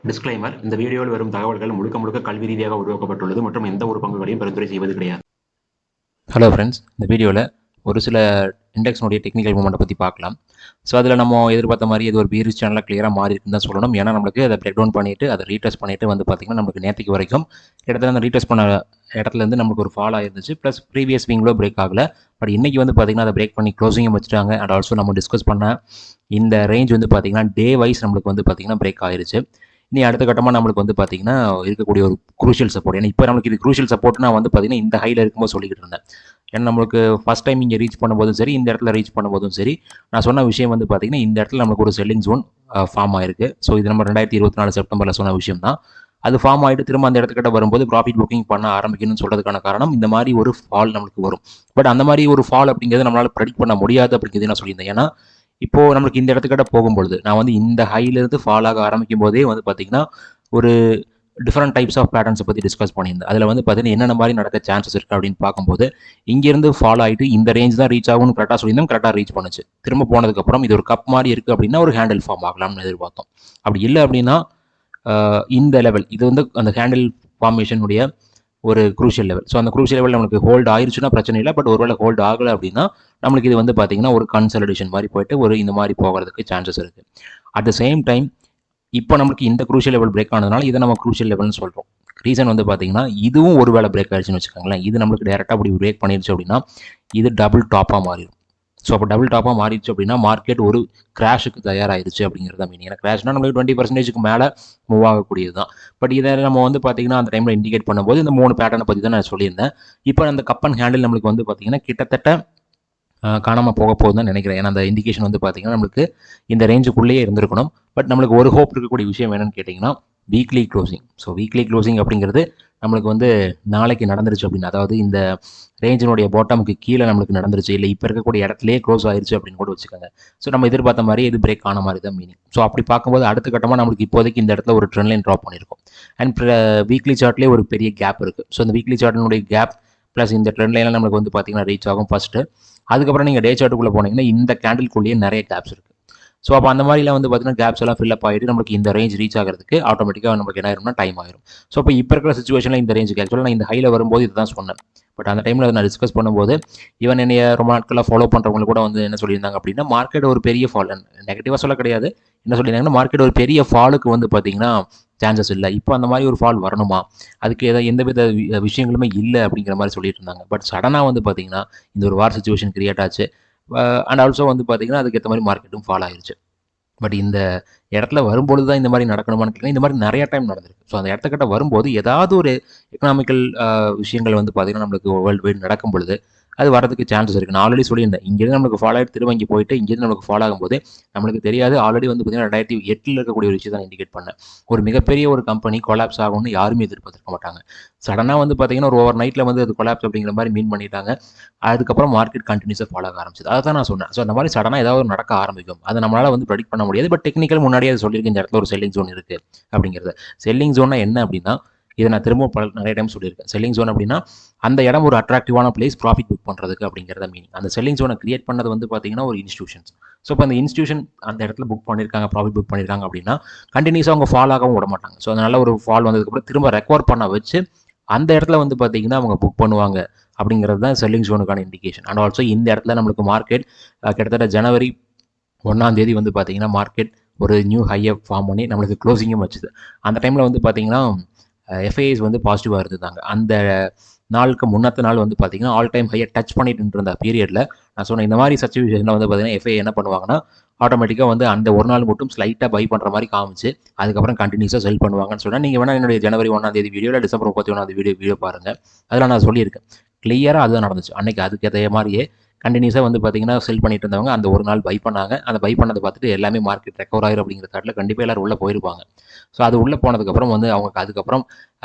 Disclaimer: இந்த வீடியோவில் வரும் தகவல்கள் முழுக்க முழுக்க கல்வி ரீதியாக உருவாக்கப்பட்டுள்ளது மற்றும் எந்த ஒரு பங்குகளையும் பரிந்துரை செய்வது கிடையாது. ஹலோ ஃப்ரெண்ட்ஸ், இந்த வீடியோவில் ஒரு சில இண்டெக்ஸ்னுடைய டெக்னிக்கல் மூமெண்ட்டை பற்றி பார்க்கலாம். ஸோ அதில் நம்ம எதிர்பார்த்த மாதிரி இது ஒரு பீரிஸ் சேனலாக கிளியராக மாறி இருக்குன்னு தான் சொல்லணும். ஏன்னா நம்மளுக்கு அதை பிரேக் டவுன் பண்ணிவிட்டு அதை ரீடெஸ்ட் பண்ணிவிட்டு வந்து பார்த்திங்கன்னா நமக்கு நேற்றுக்கு வரைக்கும் இடத்துல அந்த ரீடெஸ்ட் பண்ண இடத்துலேருந்து நமக்கு ஒரு ஃபால் ஆயிருந்துச்சு. ப்ளஸ் ப்ரீவியஸ் வீங்களோ பிரேக் ஆகலை. பட் இன்றைக்கி வந்து பார்த்திங்கன்னா அதை பிரேக் பண்ணி க்ளோசிங்கும் வச்சுட்டாங்க. அண்ட் ஆல்சோ நம்ம டிஸ்கஸ் பண்ண இந்த ரேஞ்ச் வந்து பார்த்திங்கன்னா டே வைஸ் நம்மளுக்கு வந்து பார்த்திங்கன்னா பிரேக் ஆயிருச்சு. இனி அடுத்த கட்டமாக நம்மளுக்கு வந்து பார்த்திங்கன்னா இருக்கக்கூடிய ஒரு குரூஷியல் சப்போர்ட். ஏன்னா இப்போ நம்மளுக்கு இது குரூஷியல் சப்போர்ட்னா வந்து பார்த்திங்கன்னா இந்த ஹையில் இருக்கும்போது சொல்லிக்கிட்டு இருந்தேன். ஏன்னா நம்மளுக்கு ஃபஸ்ட் டைம் இங்கே ரீச் பண்ணும்போதும் சரி, இந்த இடத்துல ரீச் பண்ணும்போதும் சரி, நான் சொன்ன விஷயம் வந்து பார்த்திங்கன்னா இந்த இடத்துல நமக்கு ஒரு செல்லிங் ஜோன் ஃபார்ம் ஆயிருக்கு. ஸோ இது நம்ம 2024 செப்டம்பரில் சொன்ன விஷயம் தான். அது ஃபார்ம் ஆகிட்டு திரும்ப அந்த இடத்துக்கிட்ட வரும்போது ப்ராஃபிட் புக்கிங் பண்ண ஆரம்பிக்கணும்னு சொல்கிறதுக்கான காரணம் இந்த மாதிரி ஒரு ஃபால் நம்மளுக்கு வரும். பட் அந்த மாதிரி ஒரு ஃபால் அப்படிங்கிறது நம்மளால் ப்ரெடிக்ட் பண்ண முடியாது அப்படிங்கிறது நான் சொல்லியிருந்தேன். ஏன்னா இப்போது நம்மளுக்கு இந்த இடத்துக்கிட்ட போகும்பொழுது நான் வந்து இந்த ஹையிலேருந்து ஃபால் ஆக ஆரம்பிக்கும் போதே வந்து பார்த்திங்கன்னா ஒரு டிஃப்ரெண்ட் டைப்ஸ் ஆஃப் பேட்டர்ன்ஸை பற்றி டிஸ்கஸ் பண்ணியிருந்தேன். அதில் வந்து பார்த்தீங்கன்னா என்னென்ன மாதிரி நடக்க சான்சஸ் இருக்குது அப்படின்னு பார்க்கும்போது இங்கேருந்து ஃபாலோ ஆகிட்டு இந்த ரேஞ்ச் தான் ரீச் ஆகும்னு கரெக்டாக சொல்லியிருந்தோம். கரெக்டாக ரீச் பண்ணுச்சு. திரும்ப போனதுக்கப்புறம் இது ஒரு கப் மாதிரி இருக்குது அப்படின்னா ஒரு ஹேண்டில் ஃபார்ம் ஆகலாம்னு எதிர்பார்த்தோம். அப்படி இல்லை அப்படின்னா இந்த லெவல் இது வந்து அந்த ஹேண்டில் ஃபார்மேஷனுடைய ஒரு குரூஷியல் லெவல். ஸோ அந்த குரூஷியல் லெவல் நம்மளுக்கு ஹோல்டு ஆயிருச்சுன்னா பிரச்சனை இல்லை. பட் ஒருவேளை ஹோல்டு ஆகலை அப்படின்னா நம்மளுக்கு இது வந்து பார்த்தீங்கன்னா ஒரு கன்சல்டேஷன் மாதிரி போயிட்டு ஒரு இந்த மாதிரி போகிறதுக்கு சான்சஸ் இருக்குது. அட் த சேம் டைம் இப்போ நமக்கு இந்த குரூஷியல் லெவல் பிரேக் ஆனதுனால இதை நம்ம குரூஷியல் லெவல்னு சொல்கிறோம். ரீசன் வந்து பார்த்தீங்கன்னா இதுவும் ஒரு வேளை பிரேக் ஆயிடுச்சுன்னு வச்சுக்கோங்களேன். இது நம்மளுக்கு டேரெக்டாக அப்படி பிரேக் பண்ணிடுச்சு அப்படின்னா இது டபுள் டாப்பாக மாறிடும். ஸோ அப்போ டபுள் டாப்பாக மாறிடுச்சு அப்படின்னா மார்க்கெட் ஒரு கிராஷுக்கு தயாராகிடுச்சு அப்படிங்கிறத மீனிங். ஏன்னா கிராஷ்னா நம்மளுக்கு 20% மேலே மூவ் ஆகக்கூடியது தான். பட் இதை நம்ம வந்து பார்த்தீங்கன்னா அந்த டைமில் இண்டிகேட் பண்ணும்போது இந்த 3 பேட்டர்னை பற்றி தான் நான் சொல்லியிருந்தேன். இப்போ அந்த கப் அண்ட் ஹேண்டில் நம்மளுக்கு வந்து பார்த்தீங்கன்னா கிட்டத்தட்ட காணாமல் போக போகுதுன்னு தான் நினைக்கிறேன். ஏன்னா அந்த இண்டிகேஷன் வந்து பார்த்தீங்கன்னா நம்மளுக்கு இந்த ரேஞ்சுக்குள்ளேயே இருந்திருக்கணும். பட் நம்மளுக்கு ஒரு ஹோப் இருக்கக்கூடிய விஷயம் என்னன்னு கேட்டிங்கன்னா weekly closing. So weekly closing அப்படிங்கிறது நம்மளுக்கு வந்து நாளைக்கு நடந்துருச்சு அப்படின்னு, அதாவது இந்த ரேஞ்சினுடைய பாட்டமுக்கு கீழே நம்மளுக்கு நடந்துருச்சு, இல்லை இப்போ இருக்கக்கூடிய இடத்துலேயே க்ளோஸ் ஆயிருச்சு அப்படின்னு கூட வச்சுக்கோங்க. ஸோ நம்ம எதிர்பார்த்த மாதிரி இது பிரேக் ஆன மாதிரி தான் மீனிங். ஸோ அப்படி பார்க்கும்போது அடுத்த கட்டமாக நம்மளுக்கு இப்போதைக்கு இந்த இடத்துல ஒரு ட்ரெண்ட் லைன் ட்ராப் பண்ணியிருக்கோம். அண்ட் வீக்லி சார்ட்லேயே ஒரு பெரிய கேப் இருக்குது. ஸோ இந்த வீக்லி சார்ட்டினுடைய கேப் ப்ளஸ் இந்த ட்ரெண்ட் லைனில் நம்மளுக்கு வந்து பார்த்தீங்கன்னா ரீச் ஆகும் ஃபஸ்ட்டு. அதுக்கப்புறம் நீங்கள் டே சார்ட்டுக்குள்ளே போனீங்கன்னா இந்த கேண்டில்குள்ளேயே நிறைய கேப்ஸ் இருக்குது. ஸோ அப்போ அந்த மாதிரிலாம் வந்து பார்த்தீங்கன்னா கேப்ஸ் எல்லாம் ஃபில் அப் ஆகிட்டு நமக்கு இந்த ரேஞ்ச் ரீச் ஆகிறதுக்கு ஆட்டோமேட்டிக்காக நமக்கு என்ன ஆயிரும்னா டைம் ஆயிரும். ஸோ இப்போ இருக்கிற சுச்சுவேஷனில் இந்த ரேஞ்சுக்கு ஆக்சுவலாக நான் இந்த ஹையில் வரும்போது இதுதான் சொன்னேன். பட் அந்த டைமில் அதை நான் டிஸ்கஸ் பண்ணும்போது ஈவன் என்னைய ரொம்ப நாட்களாக ஃபாலோ பண்ணுறவங்க கூட வந்து என்ன சொல்லியிருந்தாங்க அப்படின்னா மார்க்கெட் ஒரு பெரிய ஃபால், நெகட்டிவாக சொல்ல கிடையாது, என்ன சொல்லியிருந்தாங்கன்னா மார்க்கெட் ஒரு பெரிய ஃபாலுக்கு வந்து பார்த்தீங்கன்னா சான்சஸ் இல்லை, இப்போ அந்த மாதிரி ஒரு ஃபால் வரணுமா, அதுக்கு ஏதாவது எந்தவித விஷயங்களுமே இல்லை அப்படிங்கிற மாதிரி சொல்லிட்டு இருந்தாங்க. பட் சடனாக வந்து பார்த்தீங்கன்னா இந்த ஒரு வார் சுச்சுவேஷன் கிரியேட் ஆச்சு. அண்ட் ஆல்சோ வந்து பார்த்தீங்கன்னா அதுக்கேற்ற மாதிரி மார்க்கெட்டும் ஃபால் ஆயிருச்சு. பட் இந்த இடத்துல வரும்பொழுது தான் இந்த மாதிரி நடக்கணுமான்னு கேட்டிங்கன்னா இந்த மாதிரி நிறைய டைம் நடந்திருக்கு. ஸோ அந்த இடத்துக்கிட்ட வரும்போது ஏதாவது ஒரு எக்கனாமிக்கல் விஷயங்கள் வந்து பார்த்தீங்கன்னா நம்மளுக்கு வேர்ல்டு வைடு நடக்கும் பொழுது அது வரதுக்கு சான்சஸ் இருக்குது. நான் ஆல்ரெடி சொல்லியிருந்தேன், இங்கேருந்து நம்மளுக்கு ஃபாலோ ஆகிட்டு திரும்ப இங்கே போயிட்டு இங்கேருந்து நம்மளுக்கு ஃபாலோ ஆகும்போது நம்மளுக்கு தெரியாது. ஆல்ரெடி வந்து பார்த்தீங்கன்னா 2008 இருக்கக்கூடிய ஒரு விஷயம் தான் இண்டிகேட் பண்ணேன். ஒரு மிகப்பெரிய ஒரு கம்பெனி கொலாப்ஸ் ஆகும்னு யாருமே எதிர்பார்த்துருக்க மாட்டாங்க. சடனாக வந்து பார்த்தீங்கன்னா ஒரு ஓவர் நைட்டில் வந்து அது கொலாப்ஸ் அப்படிங்கிற மாதிரி மீன் பண்ணிட்டாங்க. அதுக்கப்புறம் மார்க்கெட் கண்டினியூஸாக ஃபாலோ ஆக ஆரம்பிச்சது. அதை தான் நான் சொன்னேன். ஸோ அந்த மாதிரி சடனாக ஏதாவது நடக்க ஆரம்பிக்கும். அதை நம்மளால் வந்து ப்ரெடிக்ட் பண்ண முடியாது. பட் டெக்னிக்கல் முன்னாடியே அது சொல்லியிருக்கு, இந்த இடத்துல ஒரு செல்லிங் ஜோன் இருக்குது அப்படிங்கிறது. செல்லிங் ஜோன்னா என்ன அப்படின்னா இதை நான் திரும்ப நிறைய டைம் சொல்லியிருக்கேன். செல்லிங் ஜோன் அப்படின்னா அந்த இடம் ஒரு அட்ராக்டிவான பிளேஸ் ப்ராஃபிட் புக் பண்ணுறதுக்கு அப்படிங்கிறத மீனிங். அந்த செல்லிங் ஜோனை கிரியேட் பண்ணது வந்து பார்த்தீங்கன்னா ஒரு இன்ஸ்டியூஷன்ஸ். ஸோ இப்போ அந்த இன்ஸ்டியூஷன் அந்த இடத்துல புக் பண்ணியிருக்காங்க, ப்ராஃபிட் புக் பண்ணியிருக்காங்க அப்படின்னா கண்டினியூஸாக அவங்க ஃபால் ஆகவும் விட மாட்டாங்க. ஸோ அதனால ஒரு ஃபால் வந்ததுக்கப்புறம் திரும்ப ரெக்கவர் பண்ண வச்சு அந்த இடத்துல வந்து பார்த்தீங்கன்னா அவங்க புக் பண்ணுவாங்க அப்படிங்கிறது தான் செல்லிங் ஜோனுக்கான இண்டிகேஷன். அண்ட் ஆல்சோ இந்த இடத்துல நம்மளுக்கு மார்க்கெட் கிட்டத்தட்ட ஜனவரி 1 வந்து பார்த்தீங்கன்னா மார்க்கெட் ஒரு நியூ ஹையை ஃபார்ம் பண்ணி நம்மளுக்கு க்ளோசிங்கும் வச்சுது. அந்த டைமில் வந்து பார்த்தீங்கன்னா எஃப்ஐஐஸ் வந்து பாசிட்டிவாக இருந்ததாங்க. அந்த நாளுக்கு முன்னத்த நாள் வந்து பார்த்தீங்கன்னா ஆல் டைம் ஹையை டச் பண்ணிட்டு இருந்த பீரியடில் நான் சொன்னேன் இந்த மாதிரி சிச்சுவேஷனில் வந்து பார்த்தீங்கன்னா எஃப்ஐ என்ன பண்ணுவாங்கன்னா ஆட்டோமேட்டிக்காக வந்து அந்த ஒரு நாள் மட்டும் ஸ்லைட்டாக பை பண்ணுற மாதிரி காமிச்சு அதுக்கப்புறம் கண்டினியூஸாக செல் பண்ணுவாங்கன்னு சொன்னால் நீங்கள் வேணால் என்னுடைய ஜனவரி 1 வீடியோ இல்லை டிசம்பர் 31 வீடியோ பாருங்கள். அதில் நான் சொல்லியிருக்கேன் கிளியராக அதுதான் நடந்துச்சு. அன்றைக்கி அதுக்கேற்ற மாதிரியே கண்டினியூஸாக வந்து பார்த்தீங்கன்னா செல் பண்ணிட்டு இருந்தவங்க அந்த ஒரு நாள் பை பண்ணாங்க. அந்த பை பண்ணதை பார்த்துட்டு எல்லாமே மார்க்கெட் ரெக்கவர் ஆகிரும் அப்படிங்கிற தாட்டில் கண்டிப்பாக எல்லோரும் உள்ளே போயிருப்பாங்க. ஸோ அது உள்ளே போனதுக்கப்புறம் வந்து அவங்க அதுக்கப்புறம்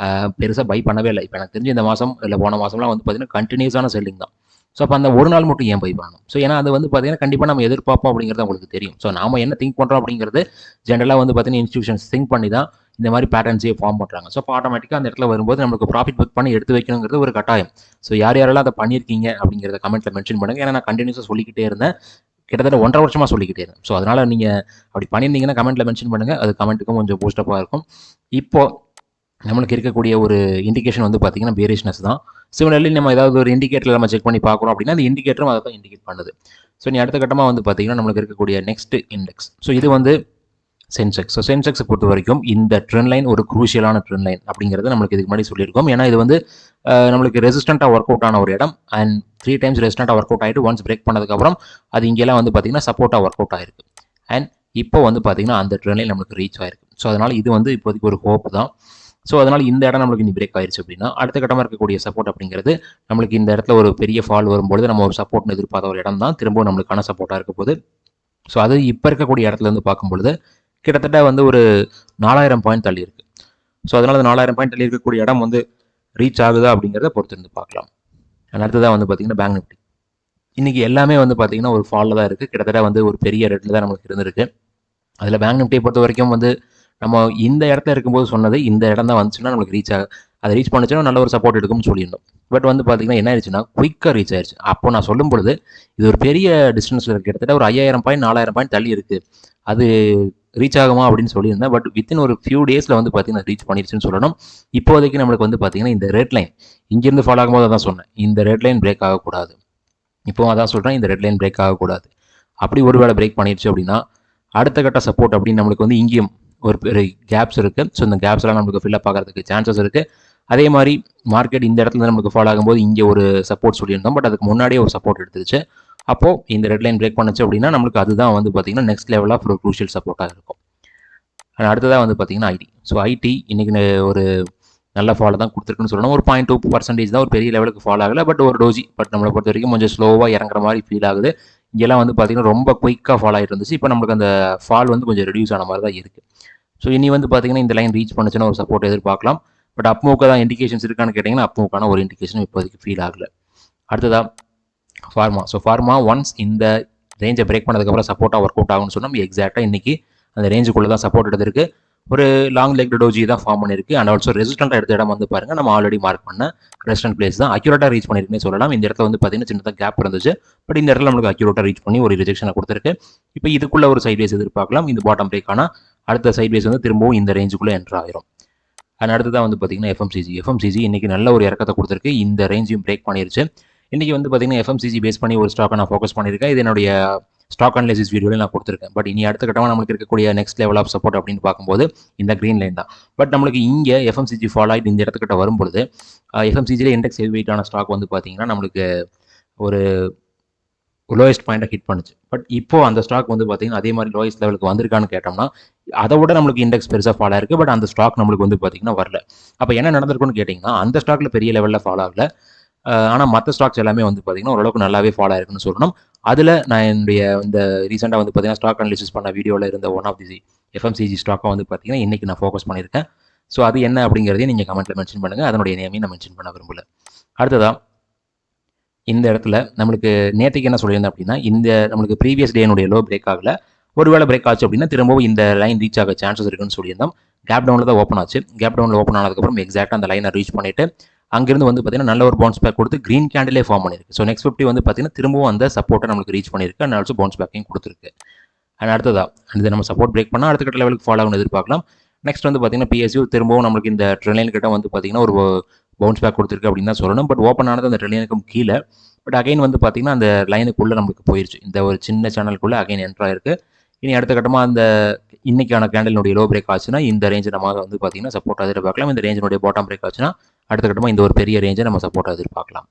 பெருசாக பை பண்ணவே இல்லை. இப்போ எனக்கு தெரிஞ்சு இந்த மாதம் இல்லை போன மாதம்லாம் வந்து பார்த்தீங்கன்னா கண்டினியூஸான செல்லிங் தான். ஸோ அப்போ அந்த ஒரு நாள் மட்டும் ஏன் பை பண்ணணும்? ஸோ ஏன்னா அது வந்து பார்த்தீங்கன்னா கண்டிப்பாக நம்ம எதிர்பார்ப்போம் அப்படிங்கிறது உங்களுக்கு தெரியும். ஸோ நாம என்ன திங்க் பண்ணுறோம் அப்படிங்கிறது ஜென்ரலாக வந்து பார்த்தீங்கன்னா இன்ஸ்டியூஷன்ஸ் திங்க் பண்ணி தான் இந்த மாதிரி பேட்டர்ன்ஸே ஃபார்ம் பண்ணுறாங்க. ஸோ அப்போ ஆட்டோமேட்டிக்காக அந்த இடத்துல வரும்போது நம்மளுக்கு ப்ராஃபிட் புக் பண்ணி எடுத்து வைக்கணுங்கிறது ஒரு கட்டாயம். ஸோ யாரெல்லாம் அதை பண்ணியிருக்கீங்க அப்படிங்கிறத கமெண்ட்டில் மென்ஷன் பண்ணுங்கள். ஏன்னா நான் கண்டினியூஸாக சொல்லிக்கிட்டே இருந்தேன். கிட்டத்தட்ட 1.5 வருஷமாக சொல்லிக்கிட்டே இருக்கேன். ஸோ அதனால் நீங்கள் அப்படி பண்ணியிருந்தீங்கன்னா கமெண்ட்டில் மென்ஷன் பண்ணுங்கள். அது கமெண்ட்டுக்கும் கொஞ்சம் பூஸ்டப்பாக இருக்கும். இப்போது நம்மளுக்கு இருக்கக்கூடிய ஒரு இண்டிகேஷன் வந்து பார்த்தீங்கன்னா பேரிஷ்னஸ் தான். சிமிலர்லி நம்ம ஏதாவது ஒரு இண்டிகேட்டர் நம்ம செக் பண்ணி பார்க்குறோம் அப்படின்னா அந்த இண்டிகேட்டரும் அதை தான் இண்டிகேட் பண்ணுது. ஸோ நீ அடுத்த கட்டமாக வந்து பார்த்தீங்கன்னா நம்மளுக்கு இருக்கக்கூடிய நெக்ஸ்ட் இண்டெக்ஸ். ஸோ இது வந்து சென்செக்ஸ். ஸோ சென்செக்ஸை பொறுத்த வரைக்கும் இந்த ட்ரெண்ட் லைன் ஒரு குரூஷியலான ட்ரெண்ட் லைன் அப்படிங்கிறது நம்மளுக்கு இதுக்கு முன்னாடி சொல்லியிருக்கோம். ஏன்னா இது வந்து நம்மளுக்கு ரெசிஸ்டண்ட்டாக ஒர்க் அவுட் ஆன ஒரு இடம் அண்ட் 3 டைம்ஸ் ரெசிஸ்டண்ட்டாக ஒர்க் அவுட் ஆகிட்டு ஒன்ஸ் பிரேக் பண்ணதுக்கப்புறம் அது இங்கெல்லாம் வந்து பார்த்தீங்கன்னா சப்போர்ட்டாக ஒர்க் அவுட் ஆயிருக்கு. அண்ட் இப்போ வந்து பார்த்தீங்கன்னா அந்த ட்ரெண்ட் லைன் நம்மளுக்கு ரீச் ஆயிருக்கு. ஸோ அதனால் இது வந்து இப்போதைக்கு ஒரு ஹோப் தான். ஸோ அதனால் இந்த இடம் நம்மளுக்கு இனி பிரேக் ஆயிடுச்சு அப்படின்னா அடுத்த கட்டமாக இருக்கக்கூடிய சப்போர்ட் அப்படிங்கிறது நம்மளுக்கு இந்த இடத்துல ஒரு பெரிய ஃபால் வரும்பொழுது நம்ம ஒரு சப்போர்ட்னு எதிர்பார்த்த ஒரு இடம் தான் திரும்பவும் நம்மளுக்கான சப்போர்ட்டாக இருக்க போகுது. ஸோ அது இப்போ இருக்கக்கூடிய இடத்துல இருந்து பார்க்கும்பொழுது கிட்டத்தட்ட வந்து ஒரு 4000 பாயிண்ட் தள்ளி இருக்குது. ஸோ அதனால் அந்த 4000 பாயிண்ட் தள்ளி இருக்கக்கூடிய இடம் வந்து ரீச் ஆகுதா அப்படிங்கிறத பொறுத்திருந்து பார்க்கலாம். அடுத்ததாக வந்து பார்த்தீங்கன்னா பேங்க் நிஃப்டி இன்றைக்கி எல்லாமே வந்து பார்த்தீங்கன்னா ஒரு ஃபாலில் தான் இருக்குது. கிட்டத்தட்ட வந்து ஒரு பெரிய ரேட்டில் தான் நம்மளுக்கு இருந்திருக்கு. அதில் பேங்க் நிஃப்டியை பொறுத்த வரைக்கும் வந்து நம்ம இந்த இடத்துல இருக்கும்போது சொன்னது இந்த இடம் தான் வந்துச்சுன்னா நம்மளுக்கு ரீச் அதை ரீச் பண்ணிச்சுன்னா நல்ல ஒரு சப்போர்ட் எடுக்கும்னு சொல்லியிருந்தோம். பட் வந்து பார்த்தீங்கன்னா என்ன ஆயிடுச்சுன்னா குயிக்காக ரீச் ஆயிடுச்சு. அப்போ நான் சொல்லும் பொழுது இது ஒரு பெரிய டிஸ்டன்ஸில் இருக்குது. கிட்டத்தட்ட ஒரு 5000 பாயிண்ட் 4000 பாயிண்ட் தள்ளி இருக்குது. அது ரீச் ஆகுமா அப்படின்னு சொல்லியிருந்தேன். பட் வித்தின் ஒரு ஃபியூ டேஸில் வந்து பார்த்தீங்கன்னா ரீச் பண்ணிடுச்சுன்னு சொல்லணும். இப்போதைக்கு நம்மளுக்கு வந்து பார்த்தீங்கன்னா இந்த ரெட் லைன் இங்கேருந்து ஃபாலோ ஆகும்போது தான் சொன்னேன், இந்த ரெட் லைன் பிரேக் ஆகக்கூடாது. இப்போவும் அதான் சொல்கிறேன், இந்த ரெட் லைன் பிரேக் ஆகக்கூடாது. அப்படி ஒரு வேளை பிரேக் பண்ணிடுச்சு அப்படின்னா அடுத்த கட்ட சப்போர்ட் அப்படின்னு நம்மளுக்கு வந்து இங்கேயும் ஒரு பெரிய கேப்ஸ் இருக்குது. ஸோ இந்த கேப்ஸ்லாம் நம்மளுக்கு ஃபில்லப் ஆகிறதுக்கு சான்சஸ் இருக்குது. அதே மாதிரி மார்க்கெட் இந்த இடத்துல நம்மளுக்கு ஃபாலோ ஆகும்போது இங்கே ஒரு சப்போர்ட் சொல்லியிருந்தோம். பட் அதுக்கு முன்னாடியே ஒரு சப்போர்ட் எடுத்துருச்சு. அப்போது இந்த ரெட் லைன் பிரேக் பண்ணுச்சு அப்படின்னா நம்மளுக்கு அதுதான் வந்து பார்த்தீங்கன்னா நெக்ஸ்ட் லெவல் ஆஃப் ஒரு க்ரூஷியல் சப்போர்ட்டாக இருக்கும். அடுத்ததாக வந்து பார்த்தீங்கன்னா ஐடி. ஸோ ஐடி இன்றைக்கி ஒரு நல்ல ஃபாலோ தான் கொடுத்துருக்குன்னு சொல்லணும். ஒரு 0.2% தான், ஒரு பெரிய லெவலுக்கு ஃபாலோ ஆகலை. பட் ஒரு டோஜி பட் நம்மளை பொறுத்த வரைக்கும் கொஞ்சம் ஸ்லோவாக இறங்குற மாதிரி ஃபீல் ஆகுது. இங்கெல்லாம் வந்து பார்த்தீங்கன்னா ரொம்ப குயிக்காக ஃபாலோ ஆகிட்டு இருந்துச்சு. இப்போ நம்மளுக்கு அந்த ஃபால் வந்து கொஞ்சம் ரெடியூஸ் ஆன மாதிரி தான் இருக்குது. ஸோ இனி வந்து பார்த்தீங்கன்னா இந்த லைன் ரீச் பண்ணுச்சுன்னா ஒரு சப்போர்ட் எதிர்பார்க்கலாம். பட் அப்மூக்காக தான் இண்டிகேஷன்ஸ் இருக்கான்னு கேட்டிங்கன்னா அப்மூக்கான ஒரு இண்டிகேஷன் இப்போதைக்கு ஃபீல் ஆகலை. அடுத்ததாக ஃபார்மா. ஸோ ஃபார்மா ஒன்ஸ் இந்த ரேஞ்சை பிரேக் பண்ணதுக்கப்புறம் சப்போர்ட்டாக ஒர்க் அவுட் ஆகும்னு சொன்னால் எக்ஸாக்டாக இன்றைக்கி அந்த ரேஞ்சுக்குள்ளே தான் சப்போர்ட் எடுத்திருக்கு. ஒரு லாங் லெக் டோஜி தான் ஃபார்ம் பண்ணியிருக்கு. அண்ட் ஆல்சோ ரெசிஸ்டண்ட்டாக எடுத்த இடம் வந்து பாருங்கள், நம்ம ஆல்ரெடி மார்க் பண்ண ரெசிஸ்டன்ட் பிளேஸ் தான். அக்யூரேட்டாக ரீச் பண்ணியிருக்குன்னு சொல்லலாம். இந்த இடத்துல வந்து பார்த்தீங்கன்னா சின்னதாக கேப் இருந்துச்சு. பட் இந்த இடத்துல நம்மளுக்கு அக்யூரேட்டாக ரீச் பண்ணி ஒரு ரிஜெக்ஷனை கொடுத்துருக்கு. இப்போ இதுக்குள்ளே ஒரு சைட்வேஸ் எதிர்பார்க்கலாம். இந்த பாட்டம் பிரேக் ஆனால் அடுத்த சைட்வேஸ் வந்து திரும்பவும் இந்த ரேஞ்சுக்குள்ளே என்ட்ரு ஆகிரும். அண்ட் அடுத்ததான் வந்து பார்த்தீங்கன்னா எஃப்எம்சிஜி இன்றைக்கி நல்ல ஒரு இறக்கத்தை கொடுத்துருக்கு. இந்த ரேஞ்சையும் பிரேக் பண்ணிருச்சு. இன்றைக்கி வந்து பார்த்தீங்கன்னா எஃப்எம்சிஜி பேஸ் பண்ணி ஒரு ஸ்டாக்கை நான் ஃபோக்கஸ் பண்ணியிருக்கேன். இது என்னுடைய ஸ்டாக் அனலைசிஸ் வீடியோவில் நான் கொடுத்துருக்கேன். பட் இனி அடுத்த கட்டமாக நம்மளுக்கு இருக்கக்கூடிய நெக்ஸ்ட் லெவல் ஆஃப் சப்போர்ட் அப்படின்னு பார்க்கும்போது இந்த க்ரீன் லைன் தான். பட் நம்மளுக்கு இங்கே எஃப்எம்சிஜி ஃபாலோ ஆகிட்டு இந்த இடத்துக்கிட்ட வரும்பொழுது எஃப்எம்சிஜியில் இண்டெக்ஸ் ஹெவி வெயிட்டான ஸ்டாக் வந்து பார்த்தீங்கன்னா நம்மளுக்கு ஒரு லோயஸ்ட் பாயிண்ட்டை ஹிட் பண்ணுச்சு. பட் இப்போ அந்த ஸ்டாக் வந்து பார்த்தீங்கன்னா அதே மாதிரி லோயஸ்ட் லெவலுக்கு வந்திருக்கான்னு கேட்டோம்னா அதை விட நம்மளுக்கு இண்டெக்ஸ் பெருசாக ஃபாலோ இருக்குது. பட் அந்த ஸ்டாக் நம்மளுக்கு வந்து பார்த்தீங்கன்னா வரல. அப்போ என்ன நடந்திருக்குன்னு கேட்டிங்கன்னா அந்த ஸ்டாக்கில் பெரிய லெவலில் ஃபாலோ ஆகல. ஆனால் மற்ற ஸ்டாக்ஸ் எல்லாமே வந்து பார்த்தீங்கன்னா ஓரளவுக்கு நல்லாவே ஃபாலோ ஆயிருக்குன்னு சொல்லணும். அதில் நான் என்னுடைய இந்த ரீசெண்டாக வந்து பார்த்தீங்கன்னா ஸ்டாக் அனலிசிஸ் பண்ண வீடியோவில் இருந்த ஒன் ஆஃப் தி எஃப்எம்சிஜி ஸ்டாக்கை வந்து பார்த்தீங்கன்னா இன்றைக்கி நான் ஃபோக்கஸ் பண்ணியிருக்கேன். ஸோ அது என்ன அப்படிங்கிறதையும் நீங்கள் கமெண்ட்டில் மென்ஷன் பண்ணுங்கள். அதனுடைய நேமையும் நான் மென்ஷன் பண்ண விரும்பல. அடுத்ததாக இந்த இடத்துல நம்மளுக்கு நேற்றுக்கு என்ன சொல்லியிருந்தேன் அப்படின்னா இந்த நம்மளுக்கு ப்ரீவியஸ் டேனுடைய லோ பிரேக் ஆகல. ஒருவேளை பிரேக் ஆச்சு அப்படின்னா திரும்பவும் இந்த லைன் ரீச் ஆக சான்சஸ் இருக்குன்னு சொல்லியிருந்தோம். கேப் டவுனில் தான் ஓப்பன் ஆச்சு. கேப் டவுனில் ஓப்பன் ஆனதுக்கப்புறம் எக்ஸாக்டாக அந்த லைனை ரீச் பண்ணிவிட்டு அங்கேருந்து வந்து பார்த்தீங்கன்னா நல்ல ஒரு பவுன்ஸ் பேக் கொடுத்து க்ரீன் கேண்டிலே ஃபார்ம் பண்ணியிருக்கு. ஸோ நெக்ஸ்ட் 50 வந்து பார்த்தீங்கன்னா திரும்பவும் அந்த சப்போர்ட்டை நம்மளுக்கு ரீச் பண்ணியிருக்கு. அண்ட் ஆல்சோ பவுன்ஸ் பேக்கையும் கொடுத்துருக்கு. அண்ட் அடுத்ததாக இது நம்ம சப்போர்ட் பிரேக் பண்ணால் அடுத்த கட்ட லெவலுக்கு ஃபாலோ ஆகணும்னு எதிர்பார்க்கலாம். நெக்ஸ்ட் வந்து பார்த்தீங்கன்னா பிஎஸ்யூ திரும்பவும் நம்மளுக்கு இந்த ட்ரெண்ட் லைன் கிட்ட வந்து பார்த்தீங்கன்னா ஒரு பவுன்ஸ் பேக் கொடுத்துருக்கு அப்படின்னு தான் சொல்லணும். பட் ஓப்பன் ஆனது அந்த ட்ரெண்ட் லைனுக்கும் கீழே. பட் அகைன் வந்து பார்த்தீங்கன்னா அந்த லைனுக்குள்ளே நம்மளுக்கு போயிடுச்சு. இந்த ஒரு சின்ன சேனலுக்குள்ளே அகைன் என்ட்ரு ஆயிருக்கு. இனி அடுத்த கட்டமாக அந்த இன்னைக்கான கேண்டலினுடைய லோ பிரேக் ஆச்சுன்னா இந்த ரேஞ்சை நம்ம வந்து பார்த்தீங்கன்னா சப்போர்ட் எதிர்பார்க்கலாம். இந்த ரேஞ்சினுடைய பாட்டம் பிரேக் ஆச்சுன்னா அடுத்த கட்டமாக இந்த ஒரு பெரிய ரேஞ்சை நம்ம சப்போர்ட் எதிர்பார்க்கலாம்.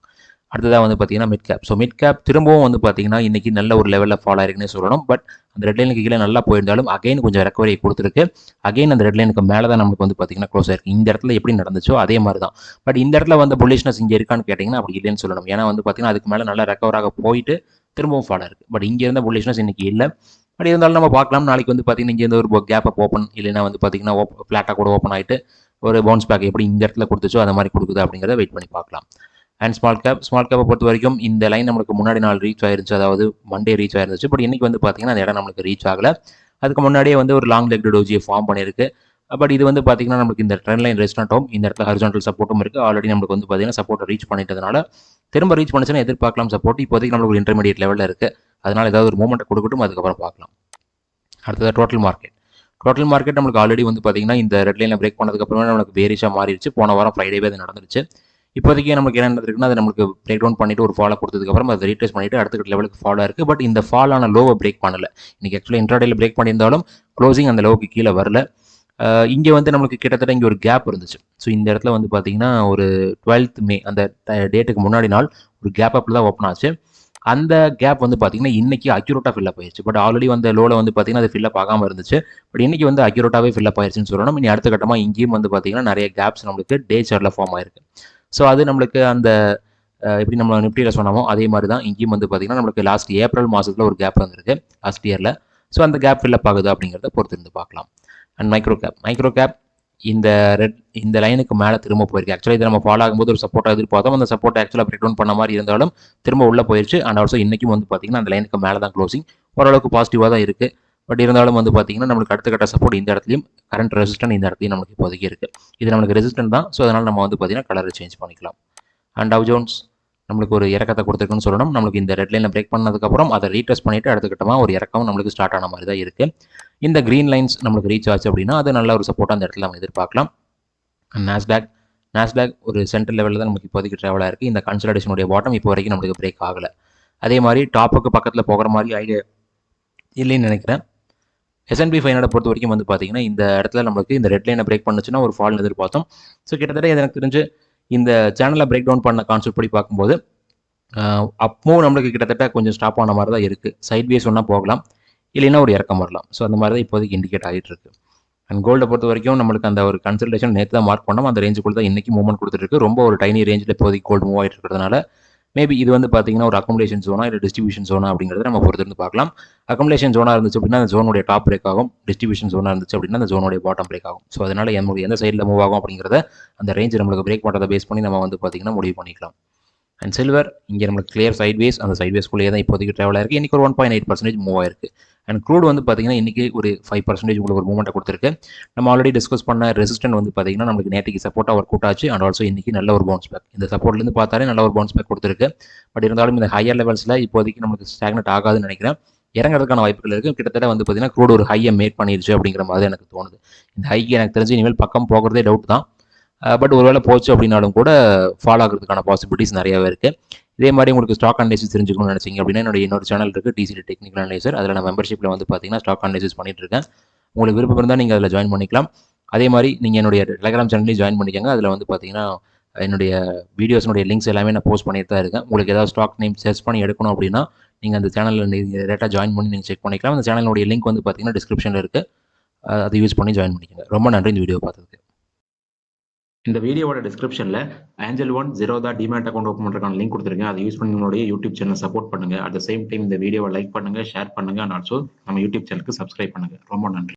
அடுத்ததாக வந்து பார்த்தீங்கன்னா mid cap. So mid cap திரும்பவும் வந்து பார்த்தீங்கன்னா இன்றைக்கி நல்ல ஒரு லெவலில் ஃபாலோ ஆயிருக்குன்னு சொல்லணும். பட் அந்த ரெட் லைனுக்கு கீழே நல்லா போயிருந்தாலும் அகைன் கொஞ்சம் ரெக்கவரி கொடுத்துருக்கு. அகைன் அந்த ரெட் லைனுக்கு மேலே தான் நமக்கு வந்து பார்த்தீங்கன்னா க்ளோஸ் ஆயிருக்கு. இந்த இடத்துல எப்படி நடந்துச்சோ அதே மாதிரி தான். பட் இந்த இடத்துல வந்து புல்லிஷ்னஸ் இங்கே இருக்கான்னு கேட்டிங்கன்னா அப்படி இல்லைன்னு சொல்லணும். ஏன்னா வந்து பார்த்தீங்கன்னா அதுக்கு மேலே நல்லா ரெக்கவராக போயிட்டு திரும்பவும் ஃபாலோ இருக்குது. பட் இங்கே இருந்த புல்லிஷ்னஸ் இன்றைக்கி இல்லை. பட் இருந்தாலும் நம்ம பார்க்கலாம். நாளைக்கு வந்து பார்த்தீங்கன்னா இங்கேருந்து ஒரு கேப் அப் ஓப்பன் இல்லைன்னா வந்து பார்த்தீங்கன்னா ஃப்ளாட்டாக கூட ஓப்பன் ஆகிட்டு ஒரு பவுன்ஸ் பேக் எப்படி இந்த இடத்துல கொடுத்துச்சோ அந்த மாதிரி கொடுக்குது அப்படிங்கிறத வெயிட் பண்ணி பார்க்கலாம். அண்ட் ஸ்மால் கேப்பை பொறுத்த வரைக்கும் இந்த லைன் நம்மளுக்கு முன்னாடி நாள் ரீச் ஆயிருந்துச்சு, அதாவது மண்டே ரீச் ஆயிருந்துச்சு. பட் இன்றைக்கி வந்து பார்த்தீங்கன்னா அந்த இடம் நம்மளுக்கு ரீச் ஆகலை. அதுக்கு முன்னாடியே வந்து ஒரு லாங் லெக் டோஜியை ஃபார்ம் பண்ணியிருக்கு. பட் இது வந்து பார்த்தீங்கன்னா நமக்கு இந்த ட்ரெண்ட் லைன் ரெசிஸ்டன்ட் ஆகும். இந்த இடத்துல ஹாரிசான்டல் சப்போர்ட்டும் இருக்குது. ஆல்ரெடி நமக்கு வந்து பார்த்தீங்கன்னா சப்போர்ட்டை ரீச் பண்ணிட்டதுனால திரும்ப ரீச் பண்ணுச்சுன்னா எதிர்பார்க்கலாம் சப்போர்ட். இப்போதைக்கு நம்மளுக்கு ஒரு இன்டர்மீடியட் லெவலில் இருக்குது. அதனால் ஏதாவது ஒரு மூமெண்ட்டை கொடுக்கட்டும், அதுக்கப்புறம் பார்க்கலாம். அடுத்தது டோட்டல் மார்க்கெட். டோட்டல் மார்க்கெட் நம்மளுக்கு ஆல்ரெடி வந்து பார்த்தீங்கன்னா இந்த ரெட் லைனில் பிரேக் பண்ணதுக்கப்புறமே நம்மளுக்கு பேரிஷாக மாறிடுச்சு. போன வாரம் ஃப்ரைடேவே அது நடந்துருச்சு. இப்போதைக்கு நமக்கு என்ன நடந்திருக்குன்னா அது நம்மளுக்கு பிரேக் டவுன் பண்ணிட்டு ஒரு ஃபாலோ கொடுத்ததுக்கப்புறம் அதை ரீட்ரேஸ் பண்ணிட்டு அடுத்த லெவலுக்கு ஃபாலோ இருக்குது. பட் இந்த ஃபாலான லோவை பிரேக் பண்ணல. இன்னைக்கு ஆக்சுவலாக இன்ட்ராடேல பிரேக் பண்ணியிருந்தாலும் க்ளோசிங் அந்த லோவுக்கு கீழே வரல. இங்கே வந்து நம்மளுக்கு கிட்டத்தட்ட இங்கே ஒரு கேப் இருந்துச்சு. ஸோ இந்த இடத்துல வந்து பார்த்தீங்கன்னா ஒரு 12th மே அந்த டேட்டுக்கு முன்னாடி நாள் ஒரு கேப் அப்பில் தான் ஓப்பன் ஆச்சு. அந்த கேப் வந்து பார்த்தீங்கன்னா இன்னைக்கு அக்யூரேட்டாக ஃபில்லப் ஆயிடுச்சு. பட் ஆல்ரெடி வந்து லோவில் வந்து பார்த்தீங்கன்னா அது ஃபில்லப் ஆகாமல் இருந்துச்சு. பட் இன்னைக்கு வந்து அக்யூரேட்டாகவே ஃபில்லப் ஆயிடுச்சுன்னு சொல்லணும். இனி அடுத்த கட்டமாக இங்கேயும் வந்து பார்த்தீங்கன்னா நிறைய கேப்ஸ் நம்மளுக்கு டே சார்ட்டில் ஃபார்ம் ஆயிருக்கு. ஸோ அது நம்மளுக்கு அந்த எப்படி நம்ம நிஃப்டியில் சொன்னாமோ அதே மாதிரி தான் இங்கேயும் வந்து பார்த்தீங்கன்னா நம்மளுக்கு லாஸ்ட் ஏப்ரல் மாதத்தில் ஒரு கேப் வந்திருக்கு லாஸ்ட் இயரில். ஸோ அந்த கேப் ஃபில்லப் ஆகுது அப்படிங்கிறத பொறுத்து இருந்து பார்க்கலாம். அண்ட் மைக்ரோ கேப் இந்த லைனுக்கு மேலே திரும்ப போயிருக்கு. ஆக்சுவலாக இது நம்ம ஃபாலோ ஆகும்போது ஒரு சப்போர்ட்டாக எதிர்பார்த்தோம். அந்த சப்போர்ட் ஆக்சுவலாக பிரேக் டவுன் பண்ண மாதிரி இருந்தாலும் திரும்ப உள்ளே போயிடுச்சு. அண்ட் ஆல்சோ இன்றைக்கும் வந்து பார்த்தீங்கன்னா அந்த லைனுக்கு மேலே தான் க்ளோசிங். ஓரளவுக்கு பாசிட்டிவாக தான் இருக்குது. பட் இருந்தாலும் வந்து பார்த்தீங்கன்னா நம்மளுக்கு அடுத்த கட்ட சப்போர்ட் இந்த இடத்துலையும் கரண்ட் ரெசிஸ்டன்ட் இந்த இடத்துலையும் நமக்கு இப்போதைக்கு இருக்குது. இது நம்மளுக்கு ரெசிஸ்டன்ட் தான். ஸோ அதனால் நம்ம வந்து பார்த்தீங்கன்னா கலரை சேஞ்ச் பண்ணிக்கலாம். அண்ட் டவ் ஜோன்ஸ் நம்மளுக்கு ஒரு இறக்கத்தை கொடுத்துருக்குன்னு சொல்லணும். நம்மளுக்கு இந்த ரெட் லைனில் பிரேக் பண்ணதுக்கப்புறம் அதை ரீட்ரெஸ் பண்ணிவிட்டு அடுத்த கட்டமாக ஒரு இறக்கம் நம்மளுக்கு ஸ்டார்ட் ஆன மாதிரி தான் இருக்குது. இந்த க்ரீன் லைன்ஸ் நம்மளுக்கு ரீச் ஆச்சு அப்படின்னா அது நல்ல ஒரு சப்போர்ட்டாக அந்த இடத்துல நம்ம எதிர்பார்க்கலாம். நாஸ்டாக் ஒரு சென்ட்ரல் லெவலில் தான் நமக்கு இப்போதைக்கு ட்ராவலாக இருக்குது. இந்த கன்சல்டேஷனுடைய பாட்டம் இப்போ வரைக்கும் நம்மளுக்கு பிரேக் ஆகலை. அதே மாதிரி டாப்புக்கு பக்கத்தில் போகிற மாதிரி ஐடியா இல்லைன்னு நினைக்கிறேன். S&P 500 பொறுத்த வரைக்கும் வந்து பார்த்தீங்கன்னா இந்த இடத்துல நமக்கு இந்த ரெட் லைனை பிரேக் பண்ணுச்சுன்னா ஒரு ஃபால் எதிர்பார்த்தோம். ஸோ கிட்டத்தட்ட எனக்கு தெரிஞ்சு இந்த சேனலில் பிரேக் டவுன் பண்ண கான்செப்ட் படி பார்க்கும்போது அப்பவும் நம்மளுக்கு கிட்டத்தட்ட கொஞ்சம் ஸ்டாப் ஆன மாதிரி தான் இருக்குது. சைட்வேஸ் ஒன்றா போகலாம், இல்லைன்னா ஒரு இறக்கம் வரலாம். ஸோ அந்த மாதிரி தான் இப்போதைக்கு இண்டிகேட் ஆகிட்டு இருக்கு. அண்ட் கோல்டை பொறுத்த வரைக்கும் நம்மளுக்கு அந்த ஒரு கன்சல்டேஷன் நேற்று தான் மார்க் பண்ணோம். அந்த ரேஞ்சுக்குள்ள தான் இன்றைக்கி மூவ்மெண்ட் கொடுத்துருக்கு. ரொம்ப ஒரு டைனி ரேஞ்சில் இப்போதைக்கு கோல்டு மூவ் ஆகிட்டு இருக்கிறதுனால மேபி இது வந்து பார்த்தீங்கன்னா ஒரு அக்கமுலேஷன் ஜோனா இல்லை டிஸ்ட்ரிபியூஷன் ஜோனா அப்படிங்கிறத நம்ம பொறுத்திருந்து பார்க்கலாம். அக்கமுலேஷன் ஜோனாக இருந்துச்சு அப்படின்னா அந்த ஜோனுடைய டாப் பிரேக் ஆகும். டிஸ்ட்ரிபியூஷன் ஜோனாக இருந்துச்சு அப்படின்னா அந்த ஜோனுடைய பாட்டம் பிரேக் ஆகும். ஸோ அதனால் நம்மளுக்கு எந்த சைடில் மூவ் ஆகும் அப்படிங்கிறத அந்த ரேஞ்ச் நம்மளுக்கு பிரேக் பண்ணுறதை பேஸ் பண்ணி நம்ம வந்து பார்த்தீங்கன்னா முடிவு பண்ணிக்கலாம். அண்ட் சில்வர் இங்கே நம்மளுக்கு கிளியர் சைட்வேஸ், அந்த சைட்வேஸ்க்குள்ளேயே தான் இப்போதைக்கு ட்ராவல் ஆயிருக்கு. இன்றைக்கி ஒரு 1.8% மூவ் ஆயிருக்கு. அண்ட் க்ரூட் வந்து பார்த்தீங்கன்னா இன்றைக்கி ஒரு 5% உங்களுக்கு ஒரு மூவ்மெண்ட்டை கொடுத்துருக்கு. நம்ம ஆல்ரெடி டிஸ்கஸ் பண்ண ரெசிஸ்டன்ட் வந்து பார்த்தீங்கன்னா நம்மளுக்கு நேற்றுக்கு சப்போர்ட்டாக ஒர்க் அவுட் ஆச்சு. அண்ட் ஆல்சோ இன்றைக்கி நல்ல ஒரு பவுன்ஸ் பேக், இந்த சப்போர்ட்லேருந்து பார்த்தாலே நல்ல ஒரு பவுன்ஸ் பேக் கொடுத்துருக்கு. பட் இருந்தாலும் இந்த ஹையர் லெவல்ஸில் இப்போதைக்கு நம்மளுக்கு ஸ்டாக்னட் ஆகாதுன்னு நினைக்கிறேன். இறங்குறதுக்கான வாய்ப்புகள் இருக்குது. கிட்டத்தட்ட வந்து பார்த்தீங்கன்னா க்ரூட் ஒரு ஹையை மேக் பண்ணிடுச்சு அப்படிங்கிற மாதிரி எனக்கு தோணுது. இந்த ஹைக்கு எனக்கு தெரிஞ்சு இனிமேல் பக்கம் போகிறதே டவுட் தான். பட் ஒருவேளை போச்சு அப்படின்னாலும் கூட ஃபாலோ ஆகிறதுக்கான பாசிபிலிட்டிஸ் நிறையாவே இருக்குது. இதே மாதிரி உங்களுக்கு ஸ்டாக் அனலைசிஸ் தெரிஞ்சுக்கணும்னு நினச்சிங்க அப்படின்னா என்னோட இன்னொரு சேனல் இருக்குது, டிசிடி டெக்னிக்கல் அனலைசர். அதில் நான் மெம்பர்ஷிப்பில் வந்து பார்த்தீங்கன்னா ஸ்டாக் அனலைசிஸ் பண்ணிட்டு இருக்கேன். உங்களுக்கு விருப்பம் இருந்தால் நீங்கள் அதில் ஜாயின் பண்ணிக்கலாம். அதே மாதிரி நீங்கள் என்னுடைய டெலிகிராம் சேனல்லையும் ஜாயின் பண்ணிக்கோங்க. அதில் வந்து பார்த்தீங்கன்னா என்னுடைய வீடியோஸினுடைய லிங்க்ஸ் எல்லாமே நான் போஸ்ட் பண்ணிட்டு தான் இருக்கேன். உங்களுக்கு ஏதாவது ஸ்டாக் நேம் சர்ச் பண்ணி எடுக்கணும் அப்படின்னா நீங்கள் அந்த சேனலில் நீங்கள் டேரெக்டாக ஜாயின் பண்ணி நீங்கள் செக் பண்ணிக்கலாம். அந்த சேனலுடைய லிங்க் வந்து பார்த்தீங்கன்னா டிஸ்கிரிப்ஷனில் இருக்குது. அதை யூஸ் பண்ணி ஜாயின் பண்ணிக்கோங்க. ரொம்ப நன்றி இந்த வீடியோ பார்த்ததுக்கு. இந்த வீடியோவோட டிஸ்கிரிப்ஷனில் Angel One Zerodha demat account open பண்ணுறதுக்கான லிங்க் கொடுத்துருக்கேன். அதை யூஸ் பண்ணி உங்களுடைய யூடியூப் சேனல் சப்போர்ட் பண்ணுங்கள். அட் த சேம் டைம் இந்த வீடியோவை லைக் பண்ணுங்கள், ஷேர் பண்ணுங்கள். அண்ட் ஆல்சோ நம்ம யூடியூப் சேனலுக்கு சப்ஸ்கிரைப் பண்ணுங்கள். ரொம்ப நன்றி.